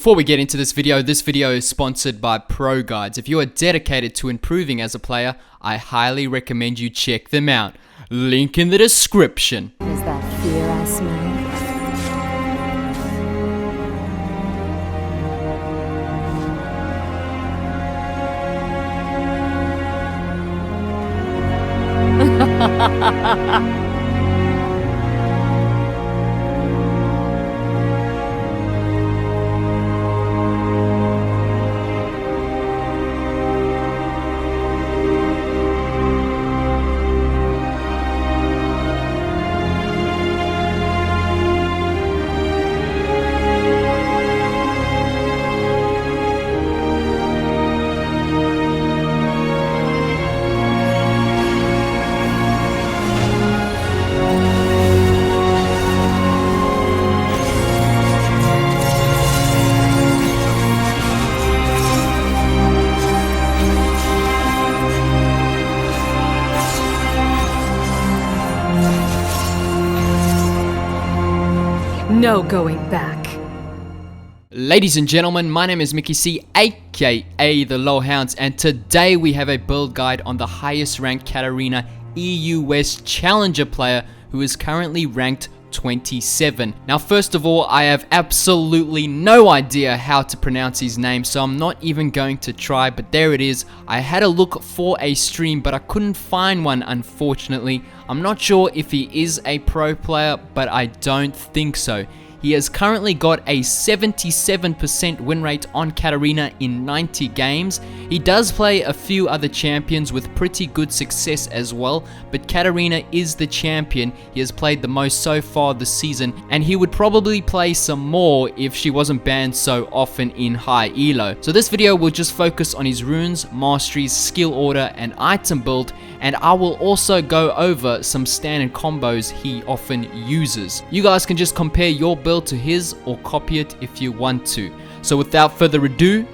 Before we get into this video is sponsored by Pro Guides. If you are dedicated to improving as a player, I highly recommend you check them out. Link in the description. Is that fear I smell? No going back. Ladies and gentlemen, my name is Mickey C, aka TheLoLHounds, and today we have a build guide on the highest ranked Katarina EUW Challenger player who is currently ranked 27. Now first of all, I have absolutely no idea how to pronounce his name, so I'm not even going to try, but there it is. I had a look for a stream, but I couldn't find one, unfortunately. I'm not sure if he is a pro player, but I don't think so. He has currently got a 77% win rate on Katarina in 90 games. He does play a few other champions with pretty good success as well, but Katarina is the champion. He has played the most so far this season, and he would probably play some more if she wasn't banned so often in high elo. So this video will just focus on his runes, masteries, skill order, and item build, and I will also go over some standard combos he often uses. You guys can just compare your build to his or copy it if you want to. So without further ado,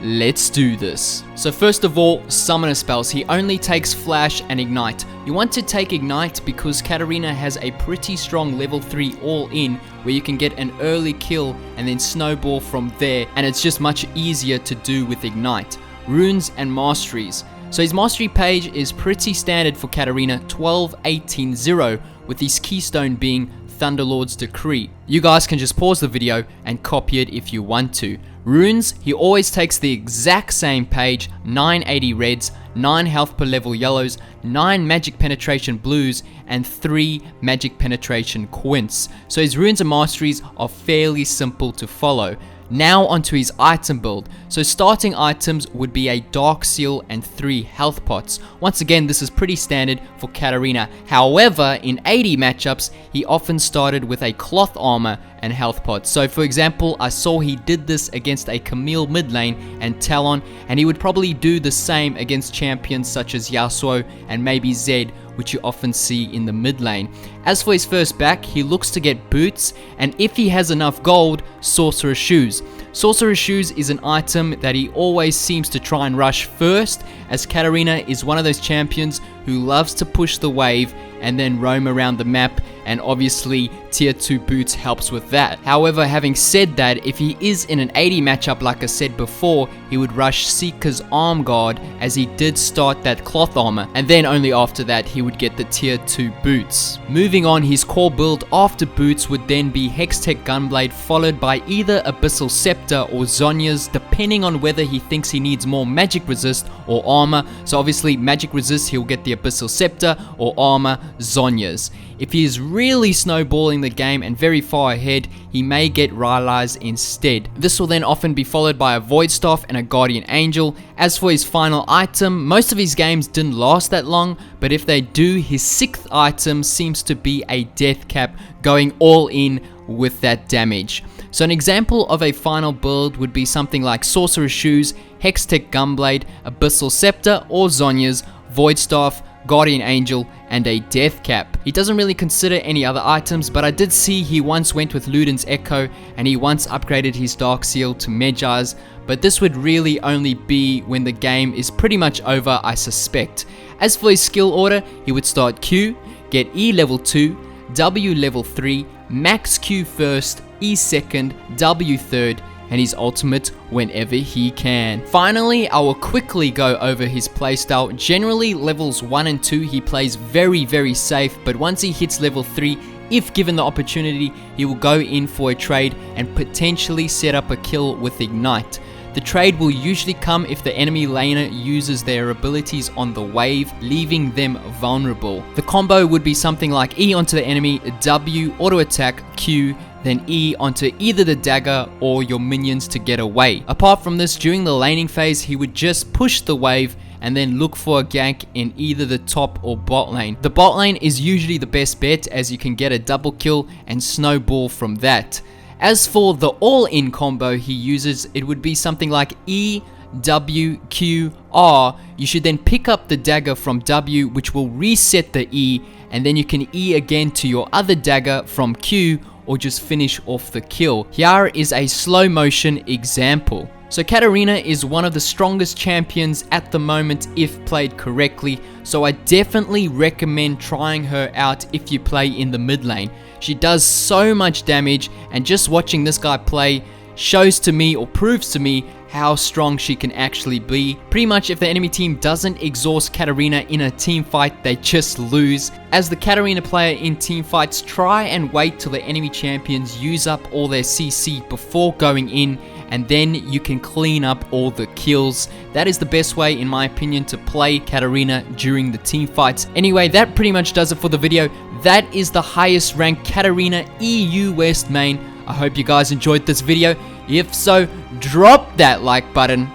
let's do this. So first of all, summoner spells. He only takes flash and ignite. You want to take ignite because Katarina has a pretty strong level 3 all in where you can get an early kill and then snowball from there, and it's just much easier to do with ignite. Runes and masteries. So his mastery page is pretty standard for Katarina, 12-18-0, with his keystone being Thunderlord's Decree. You guys can just pause the video and copy it if you want to. Runes, he always takes the exact same page, 980 reds, 9 health per level yellows, 9 magic penetration blues, and 3 magic penetration quints. So his runes and masteries are fairly simple to follow. Now onto his item build. So starting items would be a dark seal and 3 health pots. Once again, this is pretty standard for Katarina. However, in 80 matchups, he often started with a cloth armor and health pots. So for example, I saw he did this against a Camille mid lane and Talon, and he would probably do the same against champions such as Yasuo and maybe Zed, which you often see in the mid lane. As for his first back, he looks to get boots, and if he has enough gold, Sorcerer's Shoes. Sorcerer's Shoes is an item that he always seems to try and rush first, as Katarina is one of those champions who loves to push the wave and then roam around the map, and obviously tier 2 boots helps with that. However, having said that, if he is in an 80 matchup like I said before, he would rush Seeker's Arm Guard, as he did start that cloth armor, and then only after that he would get the tier 2 boots. Moving on, his core build after boots would then be Hextech Gunblade, followed by either Abyssal Scepter or Zhonya's, depending on whether he thinks he needs more magic resist or armor. So obviously magic resist, he'll get the Abyssal Scepter, or armor, Zhonya's. If he is really snowballing the game and very far ahead, he may get Rylai's instead. This will then often be followed by a Void Staff and a Guardian Angel. As for his final item, most of his games didn't last that long, but if they do, his 6th item seems to be a Death Cap, going all in with that damage. So an example of a final build would be something like Sorcerer's Shoes, Hextech Gunblade, Abyssal Scepter or Zhonya's, Void Staff, Guardian Angel, and a Death Cap. He doesn't really consider any other items, but I did see he once went with Luden's Echo, and he once upgraded his Dark Seal to Medjai's, but this would really only be when the game is pretty much over, I suspect. As for his skill order, he would start Q, get E level 2, W level 3, max Q first, E second, W third, and his ultimate whenever he can. Finally, I will quickly go over his playstyle. Generally, levels 1 and 2 he plays very safe, but once he hits level 3, if given the opportunity, he will go in for a trade and potentially set up a kill with Ignite. The trade will usually come if the enemy laner uses their abilities on the wave, leaving them vulnerable. The combo would be something like E onto the enemy, W, auto attack, Q, then E onto either the dagger or your minions to get away. Apart from this, during the laning phase, he would just push the wave and then look for a gank in either the top or bot lane. The bot lane is usually the best bet, as you can get a double kill and snowball from that. As for the all-in combo he uses, it would be something like E, W, Q, R. You should then pick up the dagger from W, which will reset the E, and then you can E again to your other dagger from Q, or just finish off the kill. Here is a slow motion example. So Katarina is one of the strongest champions at the moment if played correctly, so I definitely recommend trying her out if you play in the mid lane. She does so much damage, and just watching this guy play shows to me, or proves to me, how strong she can actually be. Pretty much if the enemy team doesn't exhaust Katarina in a team fight, they just lose. As the Katarina player in team fights, try and wait till the enemy champions use up all their CC before going in, and then you can clean up all the kills. That is the best way, in my opinion, to play Katarina during the team fights. Anyway, that pretty much does it for the video. That is the highest ranked Katarina EU West main. I hope you guys enjoyed this video. If so, drop that like button.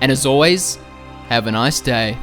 And as always, have a nice day.